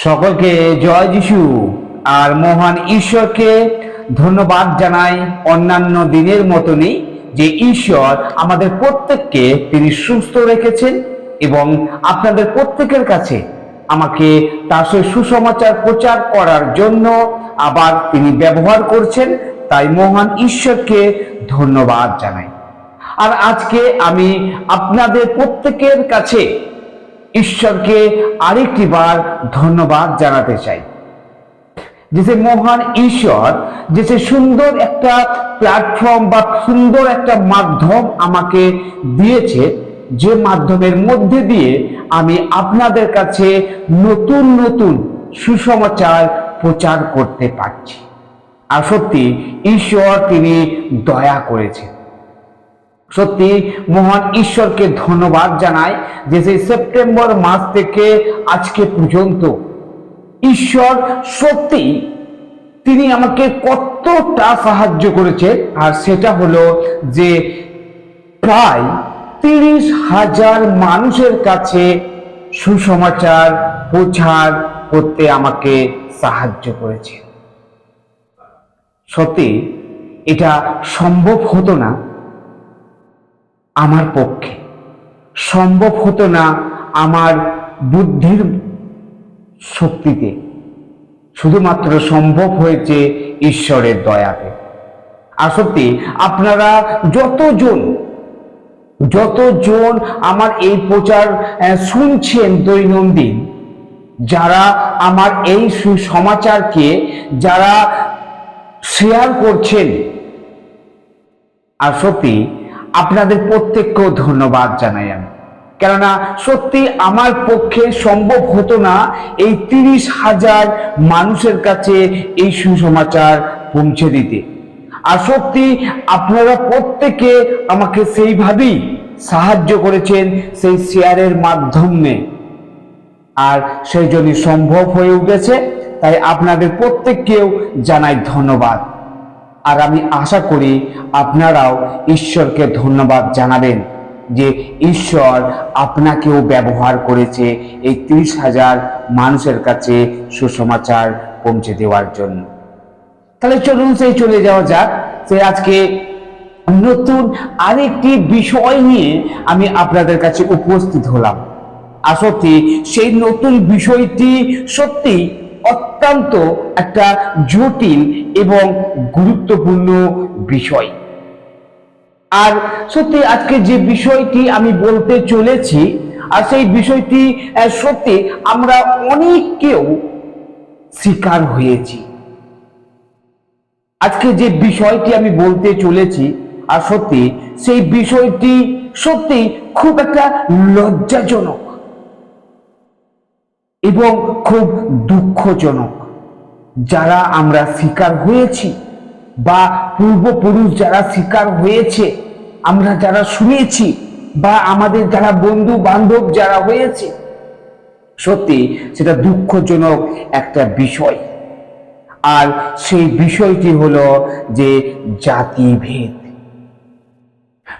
সকলকে জয় যিশু আর মহান ঈশ্বরকে ধন্যবাদ জানাই অন্যান্য দিনের মতনই যে ঈশ্বর আমাদের প্রত্যেককে তিনি সুস্থ রেখেছেন এবং আপনাদের প্রত্যেকের কাছে আমাকে তার সুসমাচার প্রচার করার জন্য আবার তিনি ব্যবহার করছেন। তাই মহান ঈশ্বরকে ধন্যবাদ জানাই। আর আজকে আমি আপনাদের প্রত্যেকের কাছে ঈশ্বরকে আরেকটি বার ধন্যবাদ জানাতে চাই যে মহান ঈশ্বর যে সুন্দর একটা প্ল্যাটফর্ম বা সুন্দর একটা মাধ্যম আমাকে দিয়েছে, যে মাধ্যমের মধ্যে দিয়ে আমি আপনাদের কাছে নতুন নতুন সুসমাচার প্রচার করতে পারছি। আর সত্যি ঈশ্বর তিনি দয়া করেছেন। সত্যি মহান ঈশ্বরকে ধন্যবাদ জানাই যে সেই সেপ্টেম্বর মাস থেকে আজকে পর্যন্ত ঈশ্বর সত্যি তিনি আমাকে কতটা সাহায্য করেছে। আর সেটা হলো যে প্রায় 30,000 মানুষের কাছে সুসমাচার প্রচার করতে আমাকে সাহায্য করেছে। সত্যি এটা সম্ভব হতো না আমার পক্ষে, সম্ভব হতো না আমার বুদ্ধির শক্তিতে, শুধুমাত্র সম্ভব হয়েছে ঈশ্বরের দয়াতে। আর সত্যি আপনারা যতজন আমার এই প্রচার শুনছেন দৈনন্দিন, যারা আমার এই সুসমাচারকে যারা শেয়ার করছেন, আর সত্যি আপনাদের প্রত্যেককেও ধন্যবাদ জানাই আমি। কেননা সত্যি আমার পক্ষে সম্ভব হতো না এই 30,000 মানুষের কাছে এই সুসমাচার পৌঁছে দিতে। আর সত্যি আপনারা প্রত্যেকে আমাকে সেইভাবেই সাহায্য করেছেন সেই শেয়ারের মাধ্যমে, আর সেই জন্যই সম্ভব হয়ে উঠেছে। তাই আপনাদের প্রত্যেককেও জানাই ধন্যবাদ। আর আমি আশা করি আপনারাও ঈশ্বরকে ধন্যবাদ জানাবেন যে ঈশ্বর আপনাকেও ব্যবহার করেছে এই 30,000 মানুষের কাছে সুসমাচার পৌঁছে দেওয়ার জন্য। তাহলে চলুন চলে যাওয়া যাক। আজকে নতুন আরেকটি বিষয় নিয়ে আমি আপনাদের কাছে উপস্থিত হলাম। আর সত্যি সেই নতুন বিষয়টি সত্যি অত্যন্ত একটা জটিল এবং গুরুত্বপূর্ণ বিষয়। আর সত্যি আজকে যে বিষয়টি আমি বলতে চলেছি, আর সেই বিষয়টি সত্যি আমরা অনেকেও শিকার হয়েছি। আজকে যে বিষয়টি আমি বলতে চলেছি, আর সত্যি সেই বিষয়টি সত্যি খুব একটা লজ্জাজনক এবং খুব দুঃখজনক। যারা আমরা শিকার হয়েছি বা পূর্বপুরুষ যারা শিকার হয়েছে, আমরা যারা শুনেছি, বা আমাদের যারা বন্ধু বান্ধব যারা হয়েছে, সত্যি সেটা দুঃখজনক একটা বিষয়। আর সেই বিষয়টি হলো যে জাতিভেদ।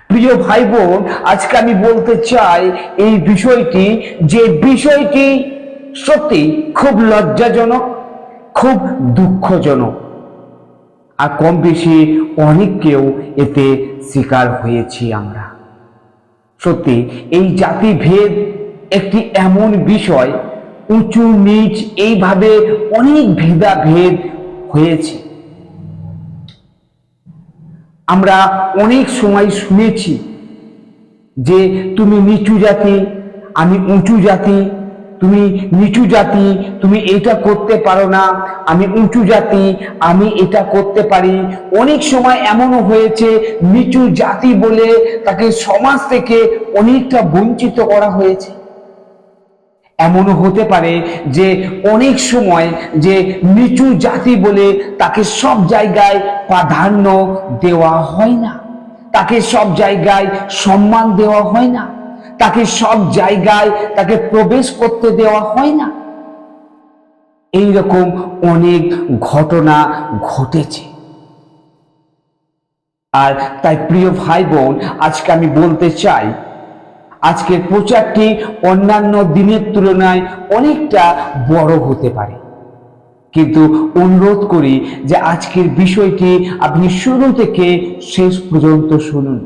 প্রিয় ভাই বোন, আজকে আমি বলতে চাই এই বিষয়টি, যে বিষয়টি সত্যি খুব লজ্জাজনক, খুব দুঃখজনক, আর কম বেশি অনেককেও এতে শিকার হয়েছি আমরা। সত্যি এই জাতিভেদ একটি এমন বিষয়, উঁচু নিচ এইভাবে অনেক ভেদাভেদ হয়েছে। আমরা অনেক সময় শুনেছি যে তুমি নিচু জাতি, আমি উঁচু জাতি, তুমি নিচু জাতি, তুমি এটা করতে পারো না, আমি উঁচু জাতি, আমি এটা করতে পারি। অনেক সময় এমনও হয়েছে নিচু জাতি বলে তাকে সমাজ থেকে অনেকটা বঞ্চিত করা হয়েছে। এমনও হতে পারে যে অনেক সময় যে নিচু জাতি বলে তাকে সব জায়গায় প্রাধান্য দেওয়া হয় না, তাকে সব জায়গায় সম্মান দেওয়া হয় না, তাকে সব জায়গায় তাকে প্রবেশ করতে দেওয়া হয় না। এইরকম অনেক ঘটনা ঘটেছে। আর তাই প্রিয় ভাই বোন, আজকে আমি বলতে চাই আজকের প্রচারটি অন্যান্য দিনের তুলনায় অনেকটা বড় হতে পারে, কিন্তু অনুরোধ করি যে আজকের বিষয়টি আপনি শুরু থেকে শেষ পর্যন্ত শুনুন।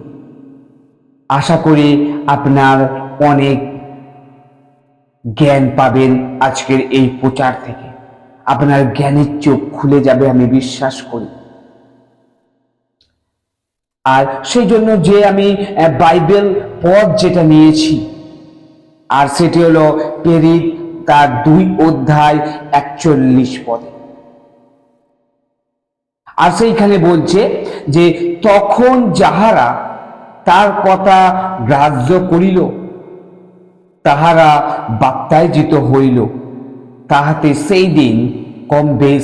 আশা করি আপনার অনেক জ্ঞান পাবেন আজকের এই প্রচার থেকে। আপনার জ্ঞানের চোখ খুলে যাবে আমি বিশ্বাস করি। আর সেই জন্য যে আমি বাইবেল পদ যেটা নিয়েছি, আর সেটি হলো প্রেরিত তার 2 অধ্যায় 41 পদে। আর সেইখানে বলছে যে তখন যাহারা তার কথা গ্রাহ্য করিল তাহারা বাপ্তায়জিত হইল, তাহাতে সেই দিন কম বেশ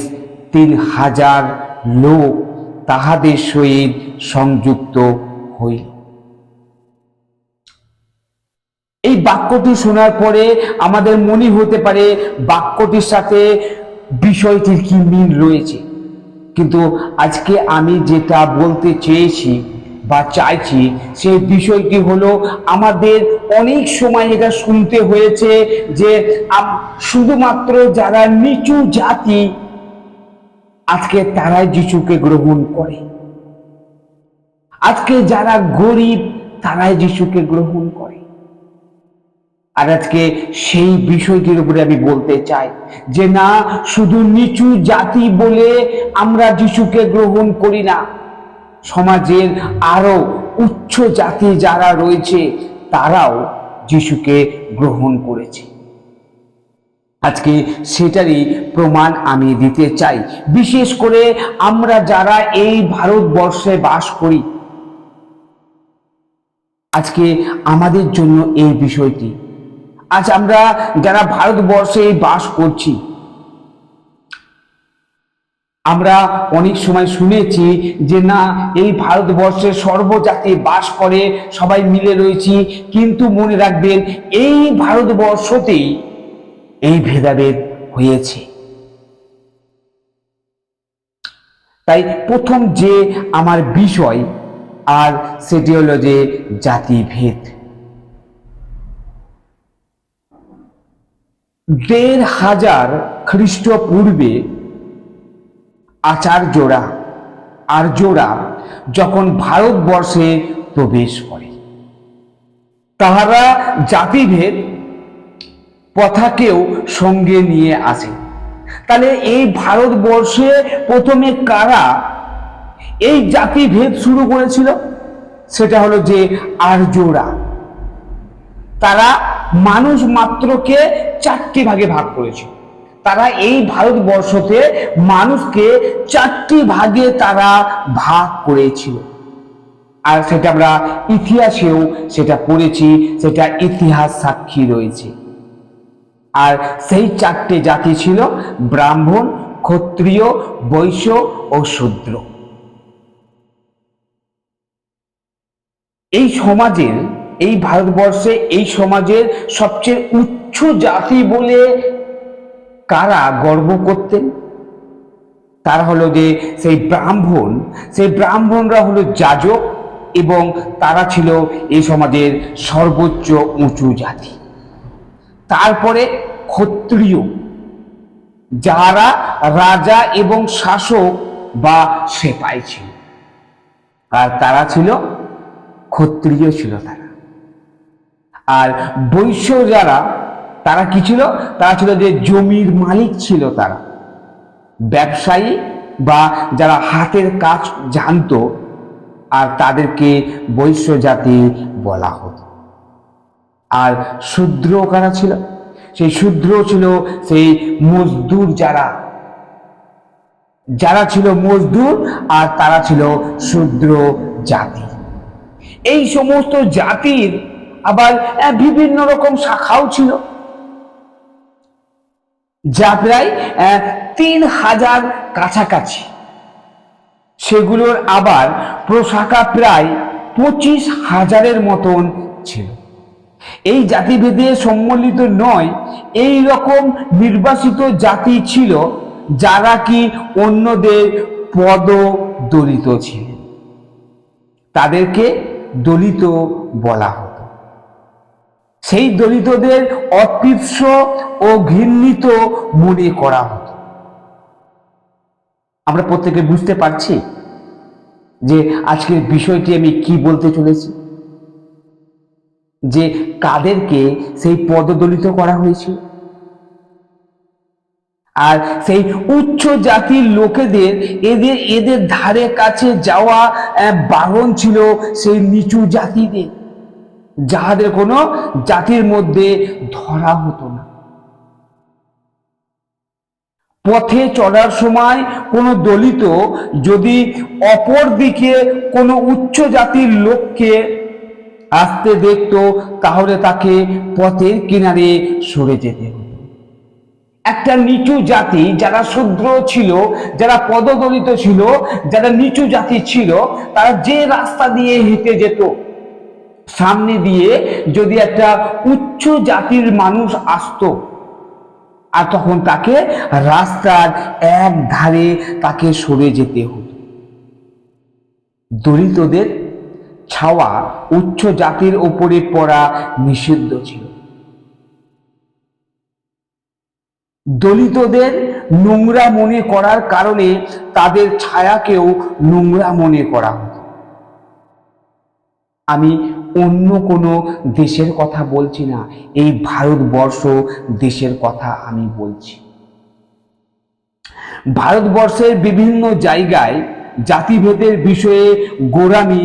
3000 লোক তাহাদের সহিত সংযুক্ত হইল। এই বাক্যটি শোনার পরে আমাদের মনে হতে পারে বাক্যটির সাথে বিষয়টির কি মিল রয়েছে, কিন্তু আজকে আমি যেটা বলতে চেয়েছি বা চাইছি সেই বিষয়টি হলো আমাদের অনেক সময় এটা শুনতে হয়েছে যে শুধুমাত্র যারা নিচু জাতি আজকে তারাই যিশুকে গ্রহণ করে, আজকে যারা গরিব তারাই যিশুকে গ্রহণ করে। আর আজকে সেই বিষয়টির উপরে আমি বলতে চাই যে না, শুধু নিচু জাতি বলে আমরা যিশুকে গ্রহণ করি না, সমাজের আরো উচ্চ জাতি যারা রয়েছে তারাও যিশুকে গ্রহণ করেছে। আজকে সেটারই প্রমাণ আমি দিতে চাই। বিশেষ করে আমরা যারা এই ভারতবর্ষে বাস করি, আজকে আমাদের জন্য এই বিষয়টি, আজ আমরা যারা ভারতবর্ষে বাস করছি, আমরা অনেক সময় শুনেছি যে না, এই ভারতবর্ষে সর্বজাতি বাস করে, সবাই মিলে রয়েছি, কিন্তু মনে রাখবেন এই ভারতবর্ষতেই এই ভেদাভেদ হয়েছে। তাই প্রথম যে আমার বিষয় আর সেটি হলো যে জাতিভেদ। 1500 খ্রিস্টপূর্বে আর্যরা যখন ভারতবর্ষে প্রবেশ করে, তাহারা জাতিভেদ প্রথাকেও সঙ্গে নিয়ে আসে। তাহলে এই ভারতবর্ষে প্রথমে কারা এই জাতিভেদ শুরু করেছিল? সেটা হলো যে আর্যরা। তারা মানুষ মাত্রকে 4টি ভাগে ভাগ করেছিল। তারা এই ভারতবর্ষতে মানুষকে 4টি ভাগে তারা ভাগ করেছিল। আর সেটা আমরা ইতিহাসেও সেটা পড়েছি, সেটা ইতিহাস সাক্ষী রয়েছে। আর সেই 4টে জাতি ছিল ব্রাহ্মণ, ক্ষত্রিয়, বৈশ্য ও শূদ্র। এই সমাজের, এই ভারতবর্ষে এই সমাজের সবচেয়ে উচ্চ জাতি বলে কারা গর্ব করতেন? তারা হলো যে সেই ব্রাহ্মণ। সেই ব্রাহ্মণরা হলো যাজক এবং তারা ছিল এই সমাজের সর্বোচ্চ উঁচু জাতি। তারপরে ক্ষত্রিয়, যারা রাজা এবং শাসক বা সেপাই ছিল, আর তারা ছিল ক্ষত্রিয় ছিল তারা। আর বৈশ্য যারা, তারা কি ছিল? তারা ছিল যে জমির মালিক ছিল, তারা ব্যবসায়ী বা যারা হাতের কাজ জানতো, আর তাদেরকে বৈশ্য জাতি বলা হতো। আর শূদ্র কারা ছিল? সেই শূদ্র ছিল সেই মজদুর, যারা ছিল মজদুর, আর তারা ছিল শূদ্র জাতি। এই সমস্ত জাতির আবার বিভিন্ন রকম শাখাও ছিল, যা প্রায় 3000 কাছাকাছি। সেগুলোর আবার প্রশাখা প্রায় 25,000-এর মতন ছিল। এই জাতিভেদে সম্মিলিত নয়, এই রকম নির্বাসিত জাতি ছিল যারা কি অন্যদের পদদলিত ছিলেন, তাদেরকে দলিত বলা হতো। সেই দলিতদের অস্পৃশ্য ও ঘৃণিত মনে করা হতো। আমরা প্রত্যেকে বুঝতে পারছি যে আজকের বিষয়টি আমি কি বলতে চলেছি, যে কাদেরকে সেই পদদলিত করা হয়েছিল, আর সেই উচ্চ জাতির লোকেদের এদের ধারে কাছে যাওয়া বারণ ছিল সেই নিচু জাতিদের, যাহাদের কোনো জাতির মধ্যে ধরা হতো না। পথে চলার সময় কোনো দলিত যদি অপর দিকে কোনো উচ্চ জাতির লোককে আসতে দেখত, তাহলে তাকে পথের কিনারে সরে যেতে হতো। একটা নিচু জাতি, যারা শূদ্র ছিল, যারা পদদলিত ছিল, যারা নিচু জাতি ছিল, তারা যে রাস্তা দিয়ে হেঁটে যেত, সামনে দিয়ে যদি একটা উচ্চ জাতির মানুষ আসতো, আর তখন তাকে রাস্তার এক ধারে তাকে সরে যেতে হতো। দলিতদের ছাওয়া উচ্চ জাতির উপরে পড়া নিষিদ্ধ ছিল। দলিতদের নোংরা মনে করার কারণে তাদের ছায়াকেও নোংরা মনে করা হতো। আমি অন্য কোনো দেশের কথা বলছি না, এই ভারতবর্ষ দেশের কথা আমি বলছি। ভারতবর্ষের বিভিন্ন জায়গায় জাতিভেদের বিষয়ে গোঁড়ামি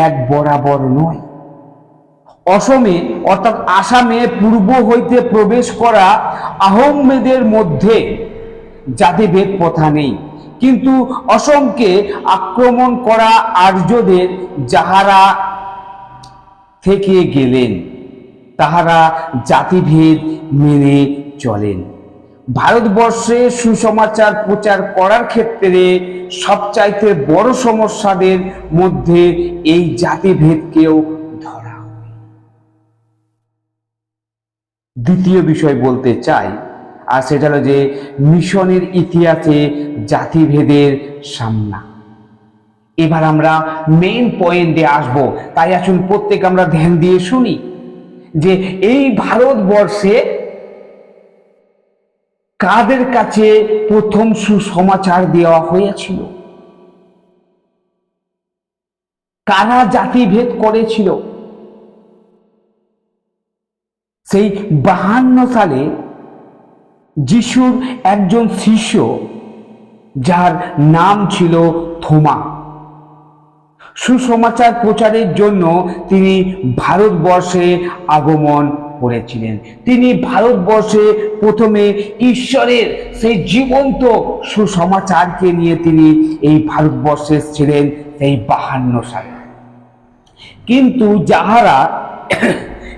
এক বরাবর নয়। অসমে অর্থাৎ আসামে পূর্ব হইতে প্রবেশ করা আহোমদের মধ্যে জাতিভেদ প্রথা নেই, কিন্তু অসমকে আক্রমণ করা আর্যদের যাহারা থেকে গেলেন, তাহারা জাতিভেদ মেনে চলেন। ভারতবর্ষে সুসমাচার প্রচার করার ক্ষেত্রে সবচাইতে বড় সমস্যাদের মধ্যে এই জাতিভেদকেও ধরা হয়। দ্বিতীয় বিষয় বলতে চাই, আর সেটা হলো যে মিশনের ইতিহাসে জাতিভেদের সামনা। এবার আমরা মেইন পয়েন্টে আসব, তাই আসুন প্রত্যেক আমরা ধ্যান দিয়ে শুনি যে এই ভারতবর্ষে কাদের কাছে প্রথম সুসমাচার দেওয়া হয়েছিল, কারা জাতিভেদ করেছিল। সেই 52 সালে যিশুর একজন শিষ্য, যার নাম ছিল থোমা, সুসমাচার প্রচারের জন্য তিনি ভারতবর্ষে আগমন করেছিলেন। তিনি ভারতবর্ষে প্রথমে ঈশ্বরের সেই জীবন্ত সুসমাচারকে নিয়ে তিনি এই ভারতবর্ষে ছিলেন সেই 52 সালে।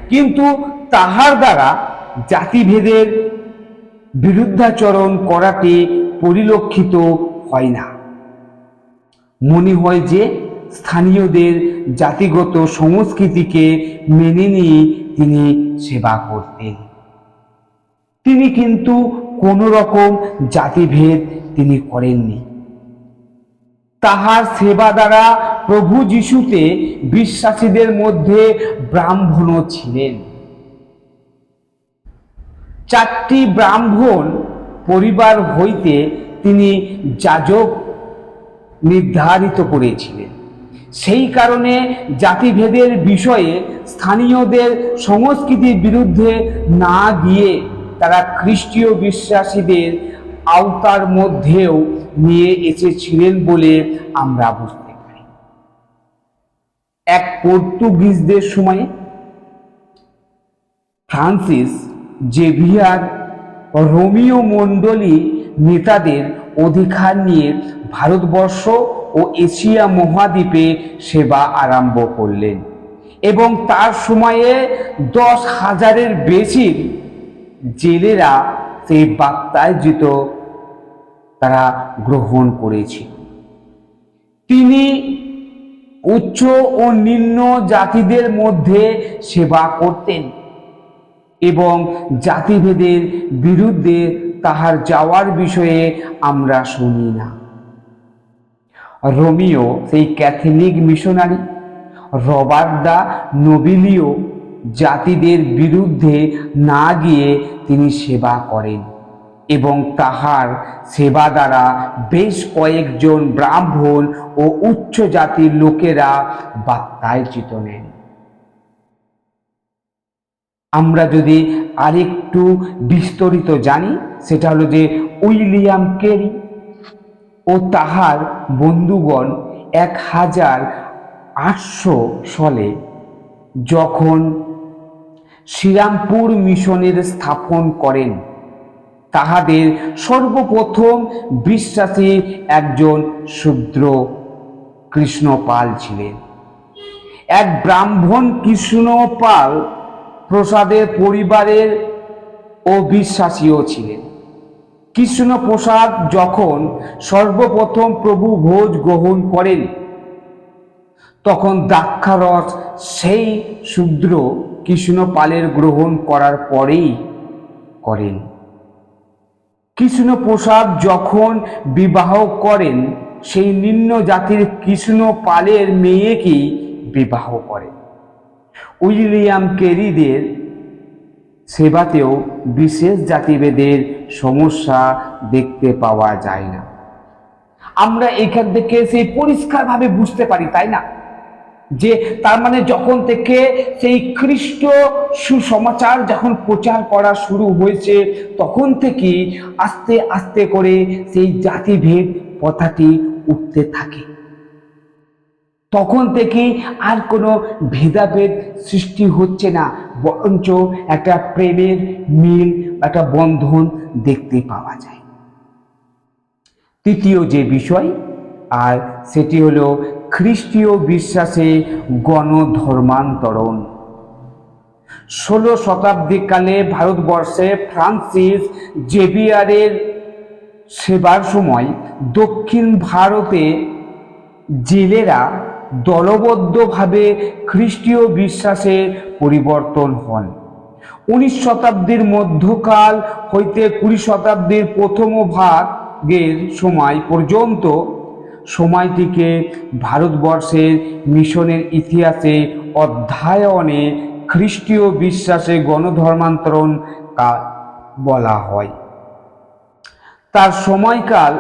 কিন্তু তাহার দ্বারা জাতিভেদের বিরুদ্ধাচরণ করাটি পরিলক্ষিত হয় না। মনে হয় যে স্থানীয়দের জাতিগত সংস্কৃতিকে মেনে নিয়ে তিনি সেবা করতেন। তিনি কিন্তু কোন রকম জাতিভেদ তিনি করেননি। তাহার সেবা দ্বারা প্রভু যিশুতে বিশ্বাসীদের মধ্যে ব্রাহ্মণও ছিলেন। 4টি ব্রাহ্মণ পরিবার হইতে তিনি যাজক নির্ধারিত করেছিলেন। সেই কারণে জাতিভেদের বিষয়ে স্থানীয়দের সংস্কৃতির বিরুদ্ধে না গিয়ে তারা খ্রিস্টীয় বিশ্বাসীদের আওতার মধ্যেও নিয়ে এসেছিলেন বলে আমরা বুঝতে পারি। এক পর্তুগিজদের সময়ে ফ্রান্সিস জেভিয়ার রোমীয় মণ্ডলী নেতাদের অধিকার নিয়ে ভারতবর্ষ ও এশিয়া মহাদ্বীপে সেবা আরম্ভ করলেন, এবং তার সময়ে 10,000-এর বেশি জেলেরা সেই বাপ্তায়জিত তারা গ্রহণ করেছিল। তিনি উচ্চ ও নিম্ন জাতিদের মধ্যে সেবা করতেন এবং জাতিভেদের বিরুদ্ধে তাহার যাওয়ার বিষয়ে আমরা শুনি না। রোমিও সেই ক্যাথলিক মিশনারি, রবার্ট দা নোবিলিও জাতিদের বিরুদ্ধে না গিয়ে তিনি সেবা করেন এবং তাহার সেবা দ্বারা বেশ কয়েকজন ব্রাহ্মণ ও উচ্চ জাতির লোকেরা বাপ্তায়চিত নেন। আমরা যদি আরেকটু বিস্তারিত জানি, সেটা হলো যে উইলিয়াম কেরি ও তাহার বন্ধুগণ 1800 সালে যখন শ্রীরামপুর মিশনের স্থাপন করেন, তাহাদের সর্বপ্রথম বিশ্বাসী একজন শূদ্র কৃষ্ণপাল ছিলেন। এক ব্রাহ্মণ কৃষ্ণপাল প্রসাদের পরিবারের ও বিশ্বাসীও ছিলেন। কৃষ্ণপ্রসাদ যখন সর্বপ্রথম প্রভু ভোজ গ্রহণ করেন, তখন দ্রাক্ষারস সেই শূদ্র কৃষ্ণপালের গ্রহণ করার পরেই করেন। কৃষ্ণপ্রসাদ যখন বিবাহ করেন, সেই নিম্ন জাতির কৃষ্ণপালের মেয়েকেই বিবাহ করেন। উইলিয়াম কেরিদের সেবাতেও বিশেষ জাতিভেদের সমস্যা দেখতে পাওয়া যায় না। আমরা এখান থেকে সেই পরিষ্কারভাবে বুঝতে পারি, তাই না, যে তার মানে যখন থেকে সেই খ্রিস্ট সুসমাচার যখন প্রচার করা শুরু হয়েছে, তখন থেকে আস্তে আস্তে করে সেই জাতিভেদ কথাটি উঠতে থাকে। তখন থেকেই আর কোনো ভেদাভেদ সৃষ্টি হচ্ছে না, বরঞ্চ একটা প্রেমের মিল, একটা বন্ধন দেখতে পাওয়া যায়। তৃতীয় যে বিষয়, আর সেটি হলো খ্রিস্টীয় বিশ্বাসে গণধর্মান্তরণ। 16 শতাব্দীকালে ভারতবর্ষে ফ্রান্সিস জেভিয়ারের সেবার সময় দক্ষিণ ভারতে জেলেরা দলবদ্ধভাবে খ্রিস্টীয় বিশ্বাসে পরিবর্তন হন। 19 শতাব্দীর মধ্যকাল হইতে 20 শতাব্দীর প্রথম ভাগের সময় পর্যন্ত সময়টিকে ভারতবর্ষের মিশনের ইতিহাসে অধ্যয়নে খ্রিস্টীয় বিশ্বাসে গণধর্মান্তরণ বলা হয়। তার সময়কাল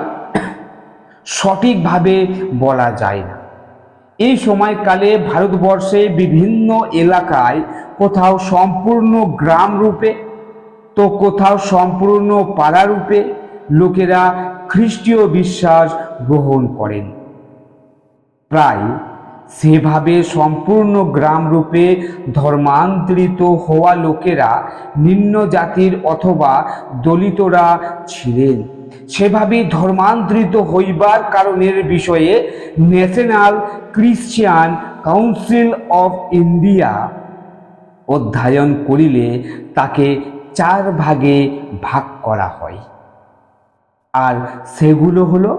সঠিকভাবে বলা যায় না। এই সময়কালে ভারতবর্ষে বিভিন্ন এলাকায় কোথাও সম্পূর্ণ গ্রাম রূপে তো কোথাও সম্পূর্ণ পাড়া রূপে লোকেরা খ্রিস্টীয় বিশ্বাস গ্রহণ করেন। প্রায় সেভাবে সম্পূর্ণ গ্রাম রূপে ধর্মান্তরিত হওয়া লোকেরা নিম্ন জাতির অথবা দলিতরা ছিলেন। সেভাবে ধর্মান্তরিত হইবার কারণের বিষয়ে National Christian Council of India অধ্যয়ন করিলে তাকে 4 ভাগে ভাগ করা হয়। আর সেগুলো হলো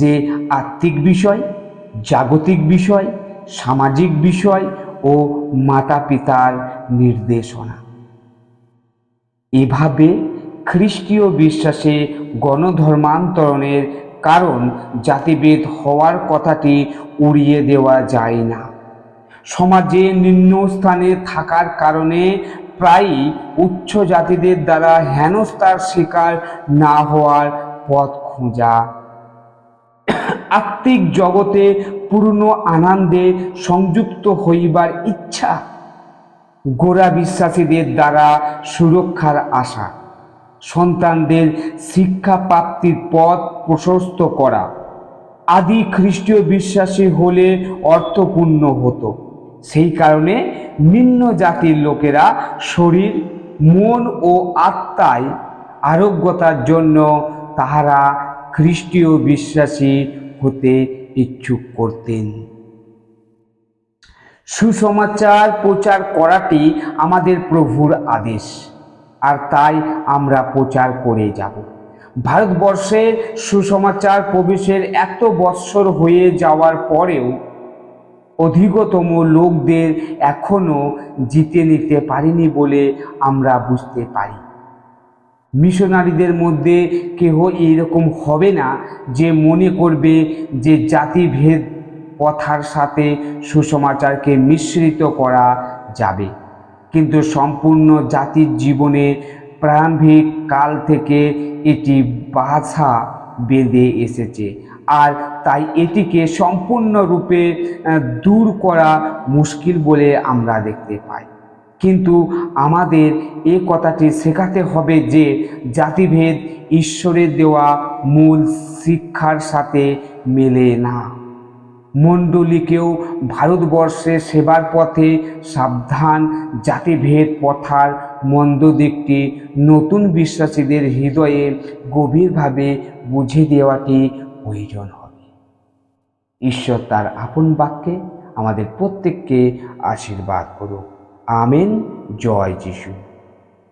যে আত্মিক বিষয়, জাগতিক বিষয়, সামাজিক বিষয় ও মাতা পিতার নির্দেশনা। এভাবে খ্রিস্টীয় বিশ্বাসে গণধর্মান্তরণের কারণ জাতিভেদ হওয়ার কথাটি উড়িয়ে দেওয়া যায় না। সমাজে নিম্ন স্থানে থাকার কারণে প্রায়ই উচ্চ জাতিদের দ্বারা হেনস্থার শিকার না হওয়ার পথ খোঁজা, আত্মিক জগতে পূর্ণ আনন্দে সংযুক্ত হইবার ইচ্ছা, গোড়া বিশ্বাসীদের দ্বারা সুরক্ষার আশা, সন্তানদের শিক্ষা প্রাপ্তির পথ প্রশস্ত করা আদি খ্রিস্টীয় বিশ্বাসী হলে অর্থপূর্ণ হতো। সেই কারণে নিম্ন জাতির লোকেরা শরীর, মন ও আত্মায় আরোগ্যতার জন্য তাহারা খ্রিস্টীয় বিশ্বাসী হতে ইচ্ছুক করতেন। সুসমাচার প্রচার করাটি আমাদের প্রভুর আদেশ, আর তাই আমরা প্রচার করে যাব। ভারতবর্ষে সুসমাচার প্রবেশের এত বৎসর হয়ে যাওয়ার পরেও অধিকতম লোকদের এখনো জিতে নিতে পারিনি বলে আমরা বুঝতে পারি। মিশনারিদের মধ্যে কেহ এইরকম হবে না যে মনে করবে যে জাতিভেদ প্রথার সাথে সুসমাচারকে মিশ্রিত করা যাবে, কিন্তু সম্পূর্ণ জাতির জীবনে প্রারম্ভিক কাল থেকে এটি বাধা বেঁধে এসেছে, আর তাই এটিকে সম্পূর্ণরূপে দূর করা মুশকিল বলে আমরা দেখতে পাই। কিন্তু আমাদের এ কথাটি শেখাতে হবে যে জাতিভেদ ঈশ্বরের দেওয়া মূল শিক্ষার সাথে মেলে না। মণ্ডলীকেও ভারতবর্ষে সেবার পথে সাবধান, জাতিভেদ প্রথার মন্দ দিকটি নতুন বিশ্বাসীদের হৃদয়ে গভীরভাবে বুঝিয়ে দেওয়াটি প্রয়োজন হবে। ঈশ্বর তার আপন বাক্যে আমাদের প্রত্যেককে আশীর্বাদ করুক। আমেন। জয় যিশু।